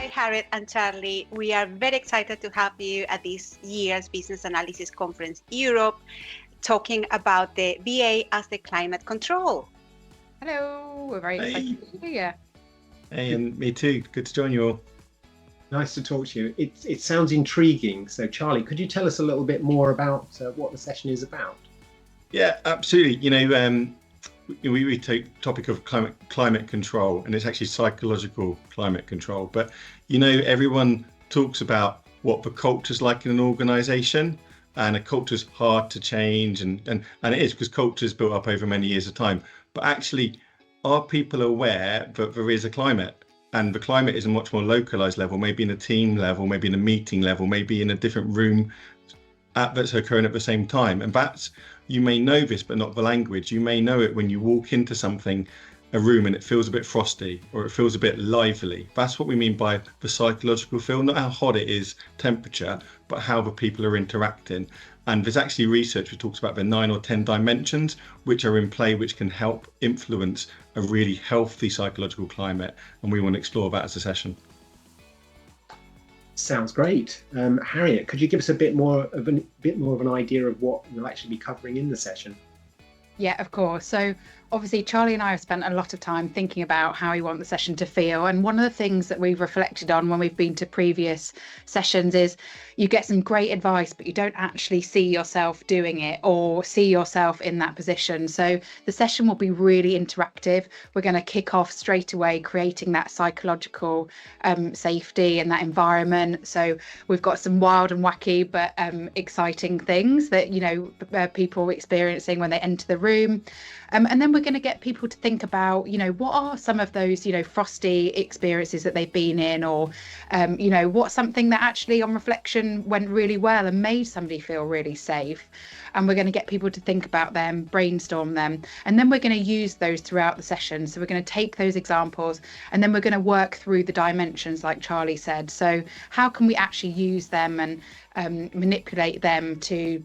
Hi, Harriet and Charlie. We are very excited to have you at this year's Business Analysis Conference Europe, talking about the BA as the climate control. Hello, we're very excited to be here. Hey, and me too. Good to join you all. Nice to talk to you. It sounds intriguing. So, Charlie, could you tell us a little bit more about what the session is about? Yeah, absolutely. We take topic of climate control, and it's actually psychological climate control. But everyone talks about what the culture's like in an organisation, and a culture's hard to change, and it is, because culture's built up over many years of time. But actually, are people aware that there is a climate? And the climate is a much more localised level, maybe in a team level, maybe in a meeting level, maybe in a different room that's occurring at the same time. And that's, you may know this, but not the language. You may know it when you walk into a room, and it feels a bit frosty, or it feels a bit lively. That's what we mean by the psychological feel, not how hot it is, temperature, but how the people are interacting. And there's actually research which talks about the 9 or 10 dimensions which are in play, which can help influence a really healthy psychological climate. And we want to explore that as a session. Sounds great. Harriet, could you give us a bit more of an idea of what we'll actually be covering in the session? Yeah, of course. So obviously, Charlie and I have spent a lot of time thinking about how we want the session to feel. And one of the things that we've reflected on when we've been to previous sessions is you get some great advice, but you don't actually see yourself doing it or see yourself in that position. So the session will be really interactive. We're going to kick off straight away, creating that psychological safety and that environment. So we've got some wild and wacky, but exciting things that, people are experiencing when they enter the room. And then we're going to get people to think about, what are some of those, frosty experiences that they've been in, or, what's something that actually on reflection went really well and made somebody feel really safe. And we're going to get people to think about them, brainstorm them, and then we're going to use those throughout the session. So we're going to take those examples, and then we're going to work through the dimensions, like Charlie said. So how can we actually use them and manipulate them to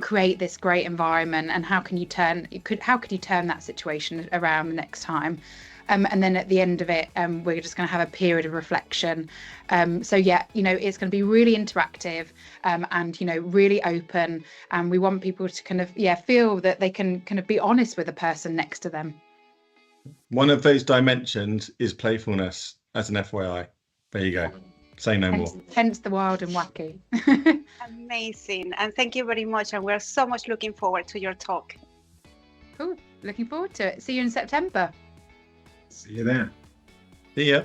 create this great environment, and how could you turn that situation around the next time? And then at the end of it, we're just going to have a period of reflection. It's going to be really interactive and really open, and we want people to feel that they can kind of be honest with the person next to them. One of those dimensions is playfulness, as an FYI. There you go. Say no more. Hence the wild and wacky. Amazing. And thank you very much. And we're so much looking forward to your talk. Cool. Looking forward to it. See you in September. See you there. See ya.